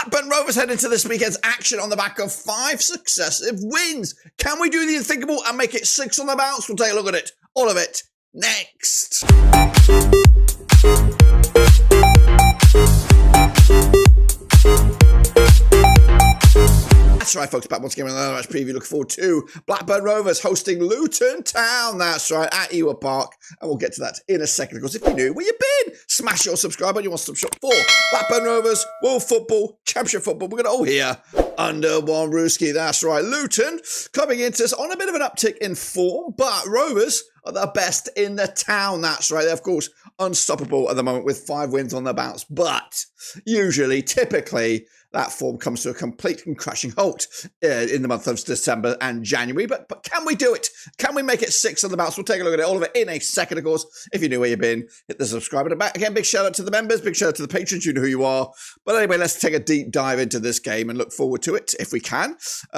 Blackburn Rovers head into this weekend's action on the back of 5 successive wins. Can we do the unthinkable and make it 6 on the bounce? We'll take a look at it. All of it next. That's right, folks. Back once again with another match preview. Look forward to Blackburn Rovers hosting Luton Town. That's right, at Ewood Park. And we'll get to that in a second. Of course, if you're new, where you been? Smash your subscribe button. You want to shop for Blackburn Rovers, World Football, Championship Football. We're going to all here under one Rooski. That's right. Luton coming into us on a bit of an uptick in form, but Rovers are the best in the town. That's right. They're, of course, unstoppable at the moment with 5 wins on their bounce. But usually, typically, that form comes to a complete and crashing halt in the month of December and January. But can we do it? Can we make it 6 on the bounce? We'll take a look at it, all of it in a second, of course. If you knew where you've been, hit the subscribe button. Back again, big shout out to the members, big shout out to the patrons. You know who you are. But anyway, let's take a deep dive into this game and look forward to it if we can.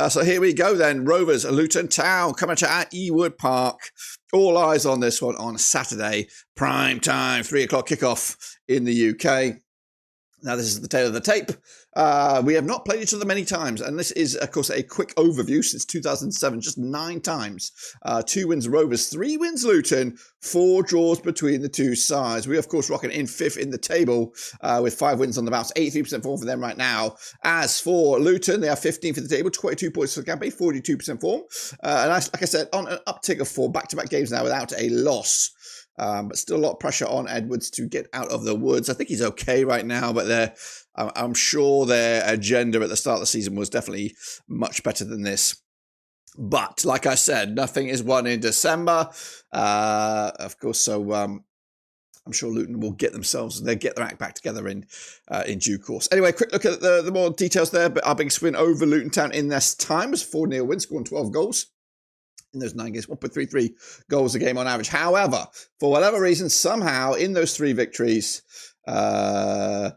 So here we go then. Rovers, Luton Town, coming at Ewood Park. All eyes on this one on Saturday, prime time, 3 o'clock kickoff in the UK. Now, this is the tail of the tape. We have not played each other many times, and this is, of course, a quick overview since 2007, just 9 times. 2 wins Rovers, 3 wins Luton, 4 draws between the two sides. We, of course, rocking in 5th in the table with 5 wins on the bounce, 83% form for them right now. As for Luton, they are 15th in the table, 22 points for the campaign, 42% form. And like I said, on an uptick of 4 back-to-back games now without a loss. But still a lot of pressure on Edwards to get out of the woods. I think he's okay right now, but I'm sure their agenda at the start of the season was definitely much better than this. But like I said, nothing is won in December, of course. So I'm sure Luton will get their act back together in due course. Anyway, quick look at the more details there. But our biggest win over Luton Town in this time was 4-0 win, scoring 12 goals. In those 9 games, 1.33 goals a game on average. However, for whatever reason, somehow in those 3 victories, Luton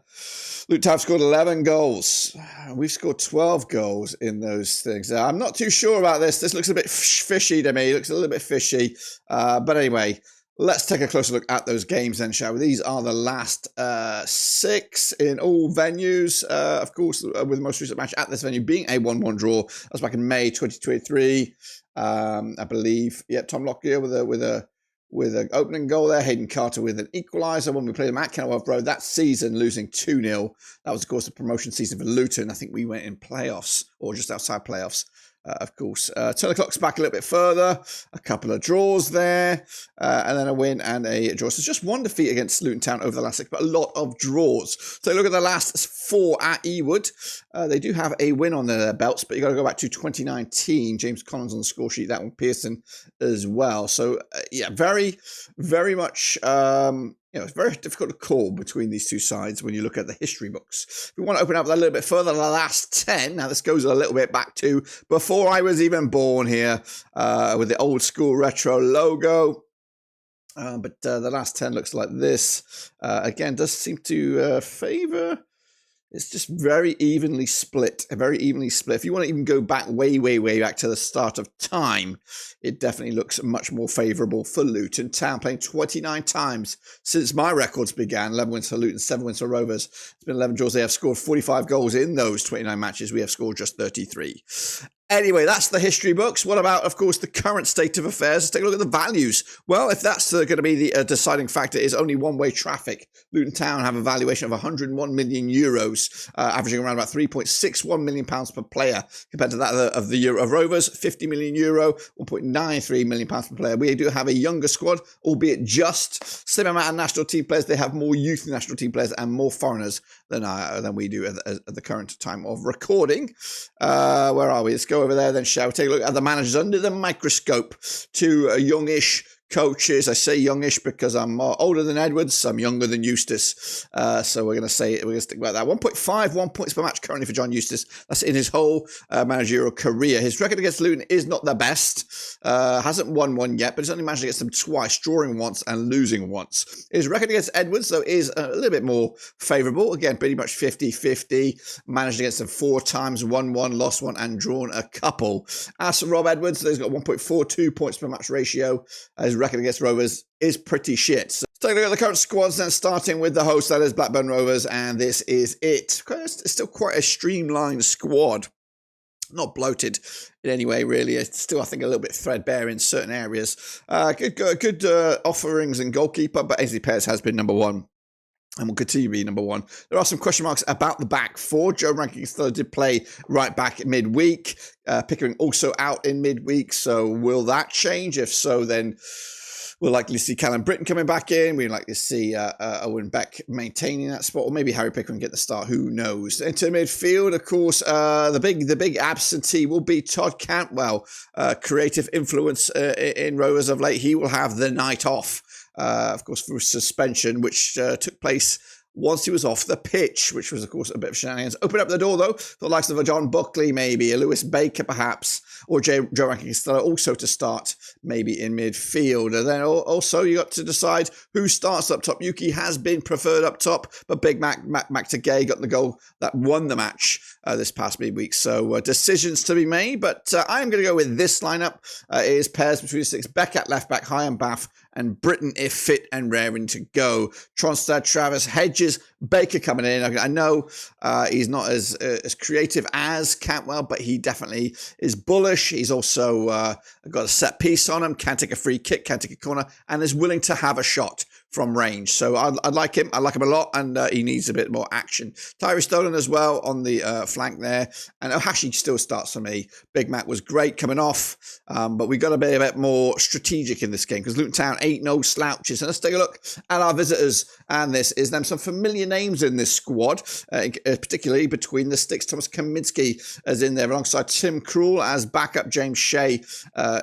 Town scored 11 goals. We've scored 12 goals in those things. I'm not too sure about this. This looks a bit fishy to me. It looks a little bit fishy. But anyway, let's take a closer look at those games then, shall we? These are the last 6 in all venues. Of course, with the most recent match at this venue being a 1-1 draw. That was back in May 2023. I believe, Tom Lockyer with an opening goal there. Hayden Carter with an equaliser when we played them at Kenilworth Road that season, losing 2-0. That was, of course, the promotion season for Luton. I think we went in playoffs or just outside playoffs. Of course, 10 o'clock's back a little bit further, a couple of draws there, and then a win and a draw. So just 1 defeat against Luton Town over the last 6, but a lot of draws. So look at the last 4 at Ewood. They do have a win on their belts, but you got to go back to 2019. James Collins on the score sheet, that one Pearson as well. So very, very much. It's very difficult to call between these two sides when you look at the history books. If we want to open up that a little bit further, the last 10. Now, this goes a little bit back to before I was even born here with the old school retro logo. But the last 10 looks like this. Again, does seem to favour. It's just very evenly split. If you want to even go back way, way, way back to the start of time, it definitely looks much more favourable for Luton Town, playing 29 times since my records began. 11 wins for Luton, 7 wins for Rovers. It's been 11 draws. They have scored 45 goals in those 29 matches. We have scored just 33. Anyway, that's the history books. What about, of course, the current state of affairs? Let's take a look at the values. Well, if that's going to be the deciding factor, is only one-way traffic. Luton Town have a valuation of 101 million euros, averaging around about 3.61 million pounds per player, compared to that of the Rovers, 50 million euro, 1.93 million pounds per player. We do have a younger squad, albeit just same amount of national team players. They have more youth national team players and more foreigners than we do at the current time of recording. Where are we? Let's go over there then, shall we? Take a look at the managers under the microscope. 2 youngish coaches. I say youngish because I'm older than Edwards. I'm younger than Eustace. So we're going to stick about that. 1.51 points per match currently for John Eustace. That's in his whole managerial career. His record against Luton is not the best. Hasn't won one yet, but he's only managed against them twice, drawing once and losing once. His record against Edwards, though, is a little bit more favourable. Again, pretty much 50-50. Managed against them 4 times, won 1, lost 1, and drawn a couple. As for Rob Edwards, he's got 1.42 points per match ratio. His his record against Rovers is pretty shit. So let's take a look at the current squads then, starting with the host, that is Blackburn Rovers, and this is it. It's still quite a streamlined squad. Not bloated in any way, really. It's still, I think, a little bit threadbare in certain areas. Good offerings and goalkeeper, but Ainsley Pears has been number one and will continue to be number one. There are some question marks about the back four. Joe Rankine did play right back midweek. Pickering also out in midweek. So will that change? If so, then we'll likely see Callum Britton coming back in. We'd like to see Owen Beck maintaining that spot, or maybe Harry Pickering get the start. Who knows? Into midfield, of course, the big absentee will be Todd Cantwell. Creative influence in Rovers of late. He will have the night off, of course, for suspension, which took place once he was off the pitch, which was, of course, a bit of shenanigans. Open up the door, though, for the likes of a John Buckley, maybe, a Lewis Baker, perhaps, or Joe Rankine also to start, maybe in midfield. And then also you got to decide who starts up top. Yuki has been preferred up top, but Big Mac Tagay got the goal that won the match this past midweek. So decisions to be made, but I'm going to go with this lineup. It is pairs between the six: Beck at left back, High and Bath, and Britton if fit and raring to go. Tronstad, Travis, Hedges, Baker coming in. I know he's not as creative as Cantwell, but he definitely is bullish. He's also got a set piece on him, can take a free kick, can take a corner, and is willing to have a shot from range. So I like him. I like him a lot, and he needs a bit more action. Tyree Stolen as well on the flank there. And Ohashi still starts for me. Big Mac was great coming off, but we got to be a bit more strategic in this game because Luton Town ain't no slouches. And let's take a look at our visitors. And this is them. Some familiar names in this squad, particularly between the sticks. Thomas Kaminsky is in there alongside Tim Krul as backup. James Shea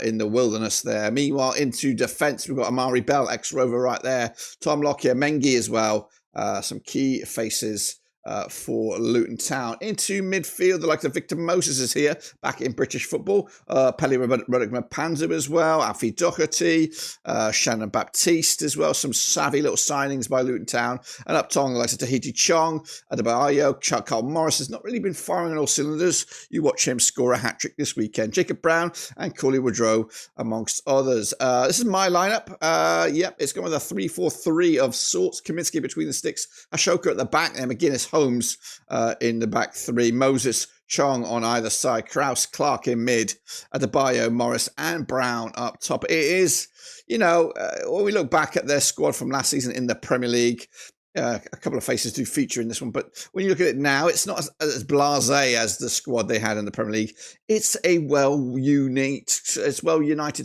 in the wilderness there. Meanwhile, into defence, we've got Amari Bell, ex-Rover right there. Tom Lockyer, Mengi as well. Some key faces for Luton Town. Into midfield, the likes of Victor Moses is here, back in British football. Pelly Roddick-Mapanzu as well. Alfie Doherty, Shannon Baptiste as well. Some savvy little signings by Luton Town. And up top, the likes of Tahiti Chong, Adebayo, Carl Morris has not really been firing on all cylinders. You watch him score a hat-trick this weekend. Jacob Brown and Corley Woodrow, amongst others. This is my lineup. Yep, it's going with a 3-4-3 of sorts. Kaminsky between the sticks. Ashoka at the back there. McGuinness, Holmes in the back three, Moses, Chong on either side, Krause, Clark in mid, Adebayo, Morris and Brown up top. It is, when we look back at their squad from last season in the Premier League, a couple of faces do feature in this one, but when you look at it now, it's not as blasé as the squad they had in the Premier League. It's a well-united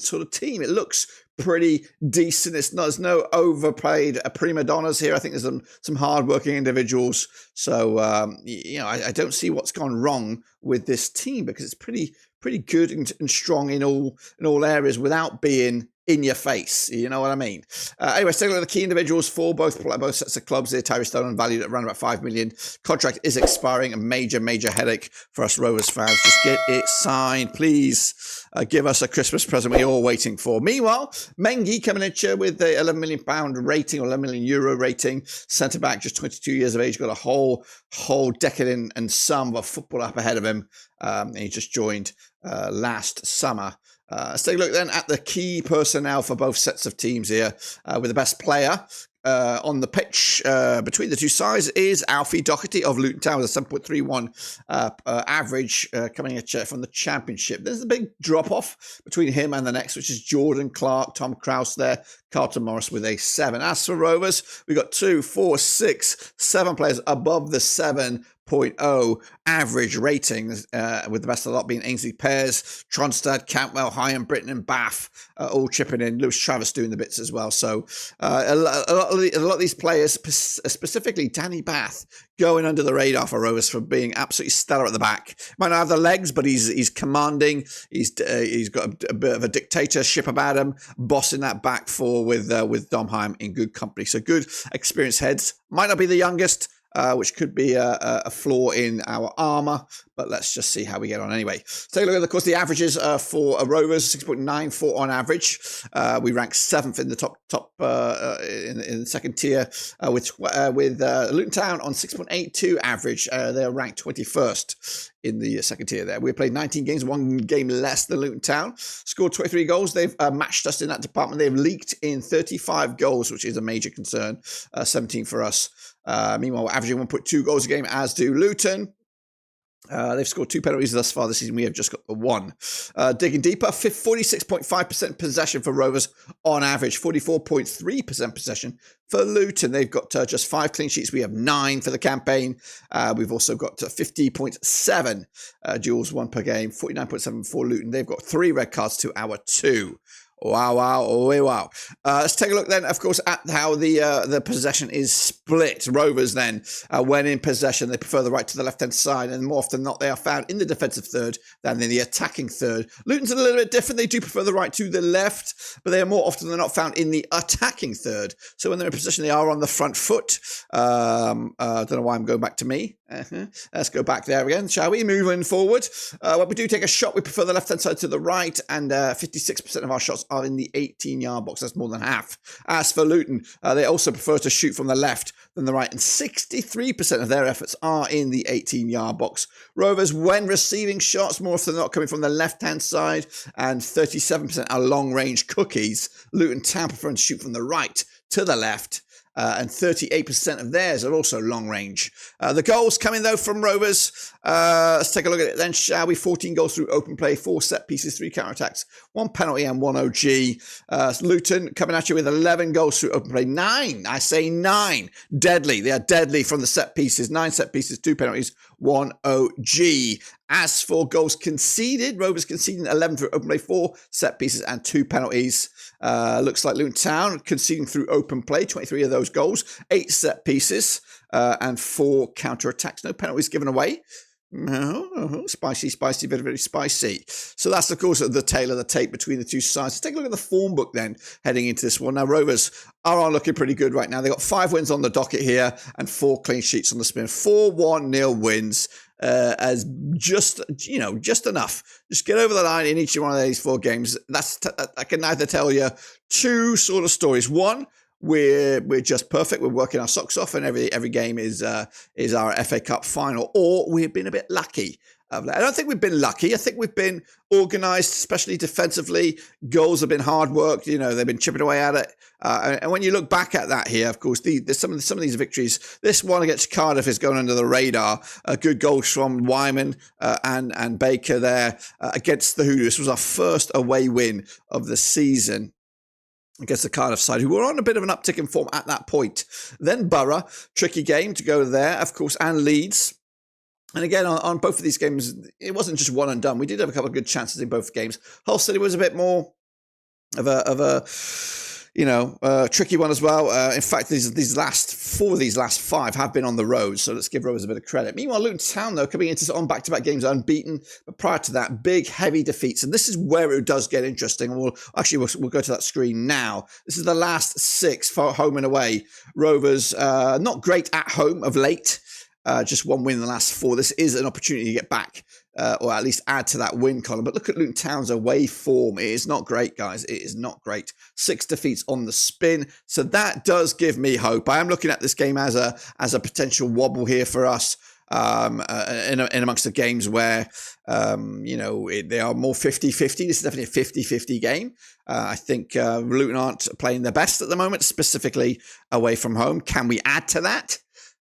sort of team. It looks pretty decent. There's no overplayed prima donnas here. I think there's some hardworking individuals. So I don't see what's gone wrong with this team because it's pretty good and strong in all areas without being in your face. You know what I mean? Anyway, let's take a look at the key individuals for both sets of clubs here. Tyree Stolen valued at around about 5 million. Contract is expiring. A major headache for us Rovers fans. Just get it signed, please. Give us a Christmas present we're all waiting for. Meanwhile, Mengi coming in with the £11 million rating or €11 million rating. Centre back, just 22 years of age, got a whole decade and some of football up ahead of him. And he just joined last summer. Let's take a look then at the key personnel for both sets of teams here. With the best player on the pitch between the two sides is Alfie Doherty of Luton Town with a 7.31 average coming at from the Championship. There's a big drop-off between him and the next, which is Jordan Clark, Tom Krause there, Carlton Morris with a 7. As for Rovers, we've got 2, 4, 6, 7 players above the 7.0 average ratings, with the best of the lot being Ainsley Pears, Tronstad, Cantwell, High and Britton and Bath all chipping in. Lewis Travis doing the bits as well. So a lot of these players, specifically Danny Bath, going under the radar for Rovers for being absolutely stellar at the back. Might not have the legs, but he's commanding. He's got a bit of a dictatorship about him, bossing that back four with Dom Heim in good company. So good experienced heads. Might not be the youngest, which could be a flaw in our armour. But let's just see how we get on anyway. Let's take a look at, of course, the averages for Rovers, 6.94 on average. We rank 7th in the top in the second tier, with Luton Town on 6.82 average. They're ranked 21st in the second tier there. We played 19 games, 1 game less than Luton Town. Scored 23 goals. They've matched us in that department. They've leaked in 35 goals, which is a major concern. 17 for us. Meanwhile, we're averaging 1.2 goals a game, as do Luton. They've scored 2 penalties thus far this season. We have just got the 1. Digging deeper, 46.5% possession for Rovers on average, 44.3% possession for Luton. They've got just 5 clean sheets. We have 9 for the campaign. We've also got 50.7 duels won per game, 49.7 for Luton. They've got 3 red cards to our 2. Wow. Let's take a look then, of course, at how the possession is split. Rovers then, when in possession, they prefer the right to the left-hand side, and more often than not, they are found in the defensive third than in the attacking third. Luton's a little bit different. They do prefer the right to the left, but they are more often than not found in the attacking third. So when they're in possession, they are on the front foot. I don't know why I'm going back to me. Let's go back there again, shall we? Moving forward. When we do take a shot, we prefer the left-hand side to the right, and 56% of our shots are in the 18-yard box. That's more than half. As for Luton, they also prefer to shoot from the left than the right, and 63% of their efforts are in the 18-yard box. Rovers, when receiving shots, more often than not coming from the left-hand side, and 37% are long-range cookies. Luton Town prefer to shoot from the right to the left, and 38% of theirs are also long range. The goals coming, though, from Rovers. Let's take a look at it then, shall we? 14 goals through open play, 4 set pieces, 3 counter-attacks, 1 penalty and 1 OG. Luton coming at you with 11 goals through open play. 9, I say 9. Deadly. They are deadly from the set pieces. 9 set pieces, 2 penalties, 1 OG. As for goals conceded, Rovers conceding 11 through open play, 4 set pieces and 2 penalties. Looks like Luton Town conceding through open play, 23 of those goals, 8 set pieces and 4 counter-attacks. No penalties given away. No, spicy, very, very spicy. So that's, of course, the tail of the tape between the two sides. Let's take a look at the form book then, heading into this one. Now, Rovers are looking pretty good right now. They've got 5 wins on the docket here and 4 clean sheets on the spin. 4-1-0 wins. As just enough. Just get over the line in each one of these 4 games. I can either tell you 2 sort of stories. One, we're just perfect. We're working our socks off, and every game is our FA Cup final. Or we've been a bit lucky. I don't think we've been lucky. I think we've been organised, especially defensively. Goals have been hard work. They've been chipping away at it. And when you look back at that here, of course, there's some of these victories. This one against Cardiff is going under the radar. Good goals from Wyman and Baker there against the Hoodoo. This was our first away win of the season against the Cardiff side, who were on a bit of an uptick in form at that point. Then Borough, tricky game to go there, of course, and Leeds. And again, on both of these games, it wasn't just one and done. We did have a couple of good chances in both games. Hull City was a bit more of a tricky one as well. In fact, these last 5 have been on the road, so let's give Rovers a bit of credit. Meanwhile, Luton Town, though, coming into on back-to-back games unbeaten, but prior to that, big, heavy defeats. And this is where it does get interesting. And we'll go to that screen now. This is the last 6 for home and away. Rovers, not great at home of late. Just 1 win in the last 4. This is an opportunity to get back, or at least add to that win column. But look at Luton Town's away form. It is not great, guys. It is not great. 6 defeats on the spin. So that does give me hope. I am looking at this game as a potential wobble here for us. In amongst the games where, they are more 50-50. This is definitely a 50-50 game. I think Luton aren't playing their best at the moment, specifically away from home. Can we add to that?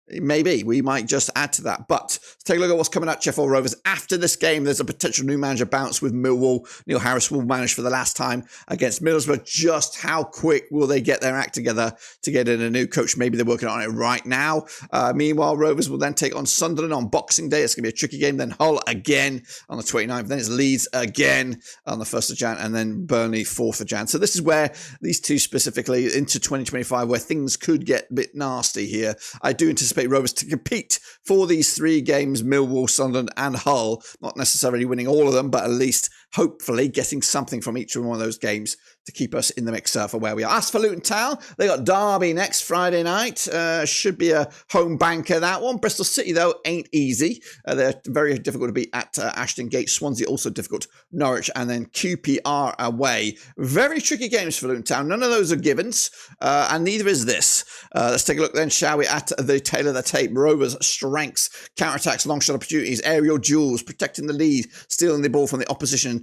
Maybe we might just add to that. But let's take a look at what's coming at Sheffield Rovers. After this game, there's a potential new manager bounce with Millwall. Neil Harris will manage for the last time against Middlesbrough. Just how quick will they get their act together to get in a new coach? Maybe they're working on it right now. Meanwhile, Rovers will then take on Sunderland on Boxing Day. It's going to be a tricky game. Then Hull again on the 29th. Then it's Leeds again on the 1st of Jan. And then Burnley 4th of Jan. So this is where these 2 specifically into 2025, where things could get a bit nasty here. I do anticipate Rovers to compete for these 3 games, Millwall, Sunderland and Hull, not necessarily winning all of them, but at least hopefully getting something from each one of those games to keep us in the mix for where we are. As for Luton Town, they got Derby next Friday night. Should be a home banker, that one. Bristol City, though, ain't easy. They're very difficult to beat at Ashton Gate. Swansea also difficult. Norwich, and then QPR away. Very tricky games for Luton Town. None of those are givens, and neither is this. Let's take a look then, shall we, at the tail of the tape. Rovers' strengths, counterattacks, long shot opportunities, aerial duels, protecting the lead, stealing the ball from the opposition.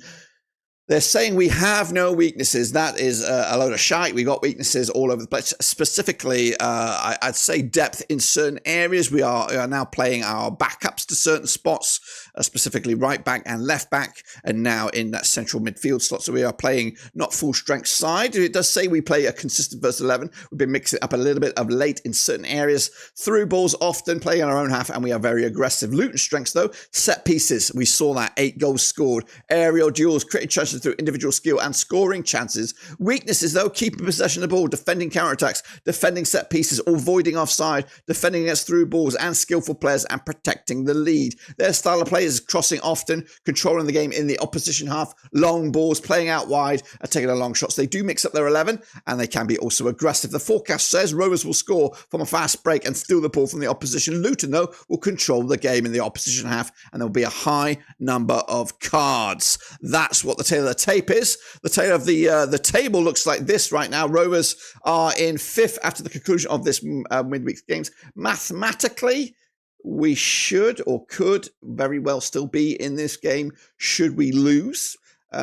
They're saying we have no weaknesses. That is a load of shite. We got weaknesses all over the place. Specifically, I'd say depth in certain areas. We are now playing our backups to certain spots, specifically right back and left back, and now in that central midfield slot. So we are playing not full strength side. It does say we play a consistent first 11. We've been mixing it up a little bit of late in certain areas. Through balls often, playing on our own half, and we are very aggressive. Luton strengths, though, set pieces. We saw that 8 goals scored. Aerial duels, creating chances through individual skill and scoring chances. Weaknesses, though, keeping possession of the ball, defending counterattacks, defending set pieces, avoiding offside, defending against through balls and skillful players, and protecting the lead. Their style of play is crossing often, controlling the game in the opposition half, long balls, playing out wide, and taking a long shots. They do mix up their 11, and they can be also aggressive. The forecast says Rovers will score from a fast break and steal the ball from the opposition. Luton, though, will control the game in the opposition half, and there will be a high number of cards. That's what the tail of the tape is. The tail of the table looks like this right now. Rovers are in 5th after the conclusion of this midweek games. Mathematically, we should or could very well still be in this game should we lose.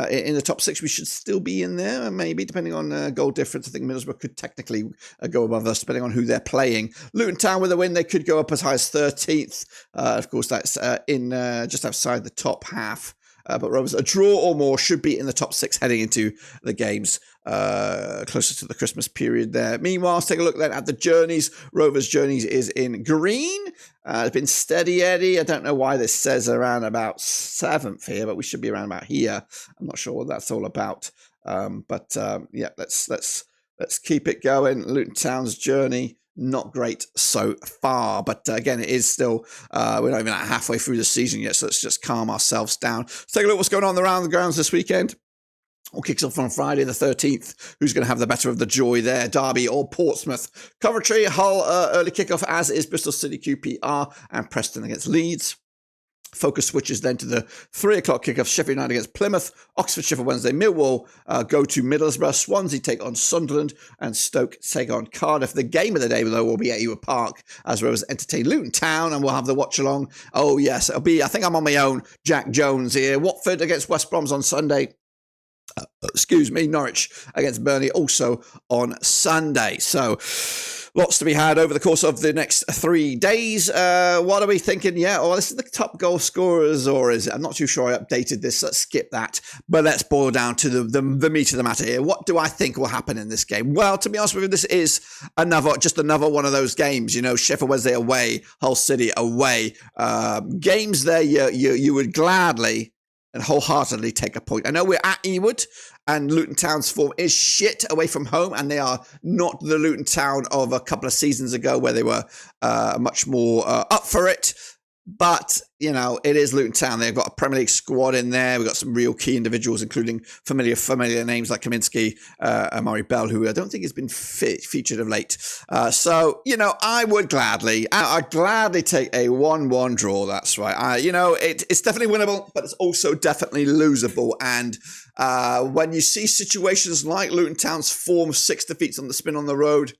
In the top 6, we should still be in there, maybe, depending on goal difference. I think Middlesbrough could technically go above us, depending on who they're playing. Luton Town with a win, they could go up as high as 13th. Of course, that's in just outside the top half. But Rovers, a draw or more, should be in the top 6 heading into the games closer to the Christmas period there. Meanwhile, let's take a look then at the journeys. Rovers' journeys is in green. It's been steady Eddie. I don't know why this says around about 7th here, but we should be around about here. I'm not sure what that's all about. Yeah, let's keep it going. Luton Town's journey, not great so far, but again, it is still, we're not even halfway through the season yet, so let's just calm ourselves down. Let's take a look at what's going on around the grounds this weekend. All kicks off on Friday the 13th. Who's going to have the better of the joy there? Derby or Portsmouth? Coventry, Hull early kickoff, as is Bristol City QPR, and Preston against Leeds. Focus switches then to the 3 o'clock kickoff. Sheffield United against Plymouth. Oxford, Sheffield Wednesday. Millwall go to Middlesbrough. Swansea take on Sunderland. And Stoke take on Cardiff. The game of the day, though, will be at Ewood Park as Rovers entertain Luton Town. And we'll have the watch along. Oh, yes. It'll be, I think I'm on my own, Jack Jones here. Watford against West Brom's on Sunday. Norwich against Burnley also on Sunday. So lots to be had over the course of the next 3 days. What are we thinking? Yeah, this is the top goal scorers, or is it? I'm not too sure I updated this. Let's skip that. But let's boil down to the meat of the matter here. What do I think will happen in this game? Well, to be honest with you, this is another one of those games. You know, Sheffield Wednesday away, Hull City away. Games there you would gladly and wholeheartedly take a point. I know we're at Ewood, and Luton Town's form is shit away from home, and they are not the Luton Town of a couple of seasons ago where they were much more up for it. But, you know, it is Luton Town. They've got a Premier League squad in there. We've got some real key individuals, including familiar names like Kaminsky, Amari Bell, who I don't think has been featured of late. So, you know, I'd gladly take a 1-1 draw. That's right. It's definitely winnable, but it's also definitely losable. And when you see situations like Luton Town's form, 6 defeats on the spin on the road,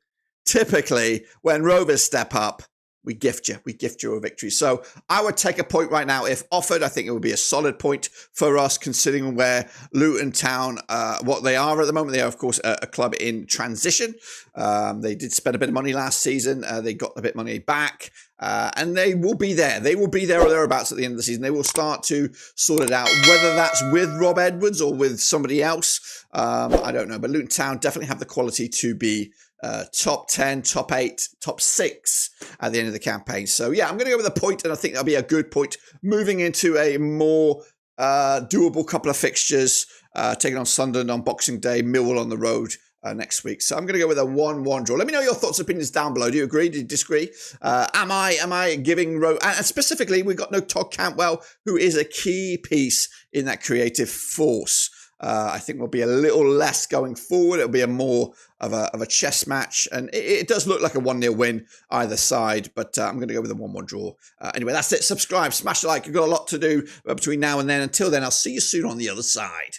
typically when Rovers step up, we gift you a victory. So I would take a point right now if offered. I think it would be a solid point for us, considering where Luton Town, what they are at the moment. They are, of course, a club in transition. They did spend a bit of money last season. They got a bit of money back. And they will be there. They will be there or thereabouts at the end of the season. They will start to sort it out, whether that's with Rob Edwards or with somebody else. I don't know. But Luton Town definitely have the quality to be top 10, top 8, top 6 at the end of the campaign. So, yeah, I'm going to go with a point, and I think that'll be a good point moving into a more doable couple of fixtures, taking on Sunderland on Boxing Day, Millwall on the road next week. So I'm going to go with a 1-1 draw. Let me know your thoughts and opinions down below. Do you agree? Do you disagree? Am I giving... And specifically, we've got no Todd Cantwell, who is a key piece in that creative force. I think will be a little less going forward. It'll be a more of a chess match, and it does look like a 1-0 win either side, but I'm going to go with a 1-1 draw. Anyway, that's it. Subscribe, smash the like. You've got a lot to do between now and then. Until then, I'll see you soon on the other side.